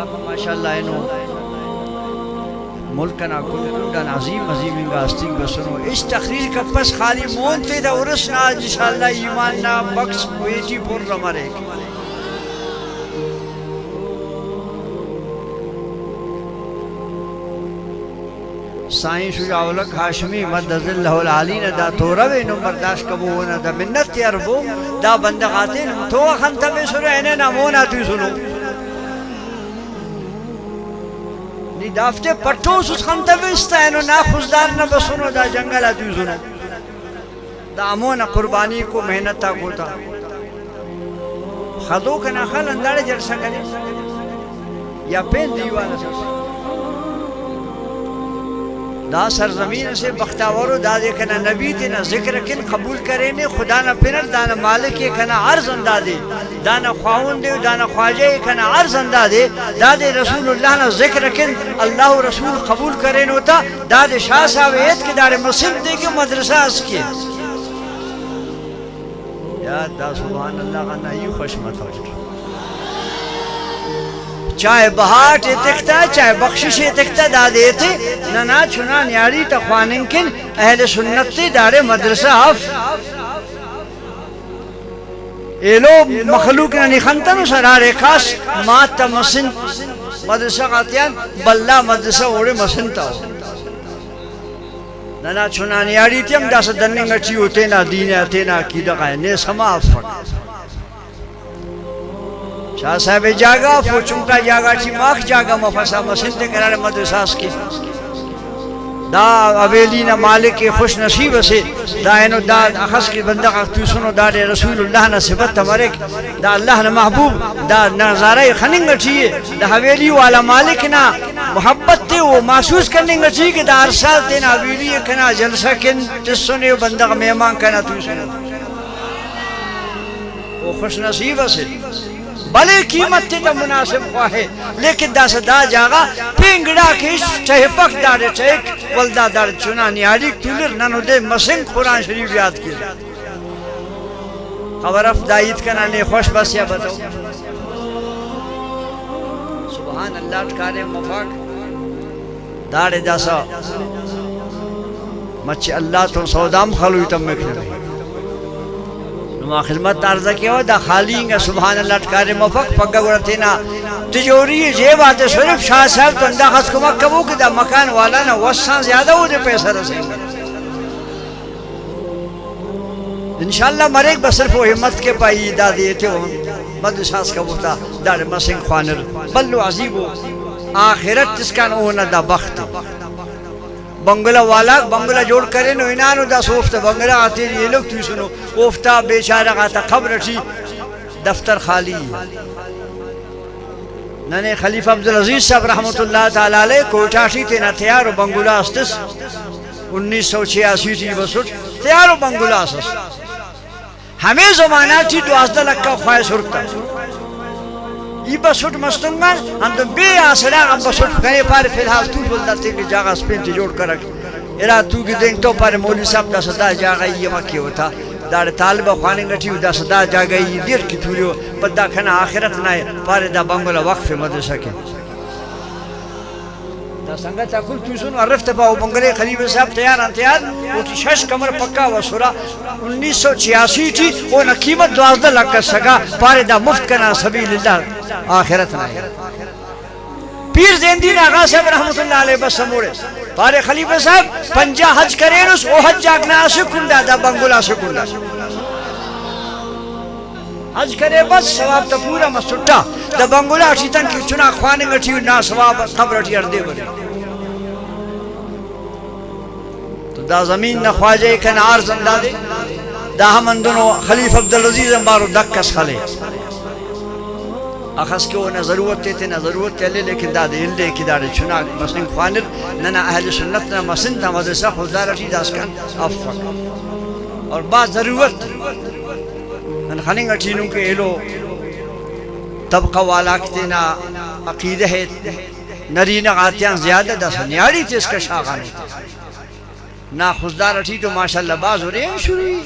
ماشاءاللہ انہوں ملکنا کنڈن عظیم عظیم انگا استنگ بسنو اس تقریر کا پس خالی مونتے دا ورسنا انشاءاللہ ایمان نا بکس ویٹی پر رمارے سائیں شجاع الحق ہاشمی مدد اللہ العالین دا توروے نو برداشت کبو ہونا دا منت تیاربو دا بندقاتے تو خانتا بے سنو اینے نامونا توی سنو نی دافتے پٹھو سوس خانتا بے استا اینو نا خوزدار نا بسنو دا جنگل توی سنو دا امونا قربانی کو محنتا کو تا خدو کنا خل اندار جلسہ کرے یا پین دیوانا سوس دا سرزمین سے بختاورو دا دے کنا نبی تینا ذکر کن قبول کرنے خدا نا پنر دانا مالک کنا عرض اندہ دے دانا خواہن دے دانا خواجہ کنا عرض اندہ دے دا دے رسول اللہ نا ذکر کن اللہ رسول قبول کرنے ہوتا دا دے شاہ صاحب ایت کے دار مسلم دے کے مدرسہ اس کے یا دا سبحان اللہ غنا یہ خوشمت ہو چاہے بہاٹ اتکتا چاہے بخشش اتکتا دا دیتے ننا چنا نیاری تخواننکن اہل سنت تے دار مدرسہ حف ایلو مخلوق ننی خنتنو سرار خاص ماتا مسن مدرسہ قاتیان بلا مدرسہ اوڑے مسن تاو ننا چنا نیاری تیم دا سدننگا چیو تینا دین تینا کی دقائے نے سما افق شاہ صاحب جاگا فوچنکا جاگا چی ماک جاگا مفسا مسنتے قرار مدرساس کی دا اویلین مالک خوش نصیب سے دا اینو دا اخص کی بندق اختوسنو دا دے رسول اللہ نا صفت تمرک دا اللہ نا محبوب دا نظارہ خننگ چیئے دا حویلی والا مالک نا محبت تے وہ محسوس کرننگ چیئے کہ دا ارسال تینا حویلی کنا جلسہ کن تسنے بندق میمان کنا توسنو وہ خوش نصیب سے بلے قیمت تے دا مناسب خواہ ہے لیکن دا صدا جاگا پینگڑا کش چاہے پک دار چیک والدہ دار چنا نیاریک تولر ننو دے مسنگ قرآن شریف یاد کی خبر افدائیت کنانے خوش بس یا بتاؤ سبحان اللہ ٹکارے مفاق دار دا سا مچ اللہ تو سودام خلوی تم مکنے نما خدمت عرضہ کیا ہو دا خالینگا سبحان اللہ ٹکارے مفق پگا گوڑا تینا تجوری جیب آتے صرف شاہ صاحب تو اندہ خس کو مکبو کہ دا مکان والا نا وسان زیادہ ہو دے پیسہ رسیں گا انشاءاللہ مریک بصرف و حمد کے پائی دا دیتے ہو مدرساس کا بوتا دار مسنگ خوانر بلو عزیبو آخرت جس کا نونا دا بخت بنگلہ والا بنگلہ جوڑ کرے نو انانو دا سوفتا بنگلہ آتے یہ لوگ تو سنو اوفتا بیچارہ آتا خبر تھی دفتر خالی ننے خلیفہ عبدالعزیز صاحب رحمت اللہ تعالیٰ علیہ کوٹاشی تینا تیارو بنگلہ استس 1986 تھی بسٹ تیارو بنگلہ استس ہمیں زمانہ تھی 12 لکھا خواہ سرکتا یہ بسوٹ مستنگان ہم تو بے آسرا ہم بسوٹ کنے پارے فی الحال تو بولتا تھے کہ جاگہ سپینٹی جوڑ کر رکھ ارا تو کی دیں تو پارے مولی صاحب دا صدا جاگہ یہ مکی ہوتا دار طالبہ خواننگا ٹھیو دا صدا جاگہ یہ دیر کی تولیو پر دا کھنا آخرت نائے پارے دا بنگلہ وقف مدرسہ کے دا سنگا تاکل تو سنو عرفت پاو بنگلے خلیفہ صاحب تیار وہ تی شش کمر پکا و سورا 1986 تھی وہ نقیمت 12 لکھ کر سکا پارے دا مفت کنا سبیل اللہ آخرت نائے پیر زیندین آغا صاحب رحمت اللہ علیہ بس سموڑے پارے خلیفہ صاحب 50 حج کریں اس او حج جاگنا سکندہ دا بنگلہ سکندہ حج کرے بس ثواب تا پورا مسٹا دا بنگلہ اٹھیتن کی چنا خواننگ اٹھیو نا ثواب قبر اٹھی اردے بڑے تو دا زمین نا خواجہ کن عارض اندہ دے دا ہم اندنو خلیفہ عبدالعزیز امبارو دکس خلے اخص کے وہ نہ ضرورت تیتے نہ ضرورت تیلے لیکن دا دے اللہ کی دارے چنا مسنگ خوانر ننا اہل سنت نا مسن تا مدرسہ خوددار اٹھی داسکن افق اور بعد ضرورت ان خننگ اٹھینوں کے ایلو طبقہ والا کتنا عقیدہ ہے نرینہ غاتیان زیادہ دا سنیاری تیس کا شاغانی نا خوددار اٹھی تو ماشاءاللہ باز ہو رہے ہیں شروعی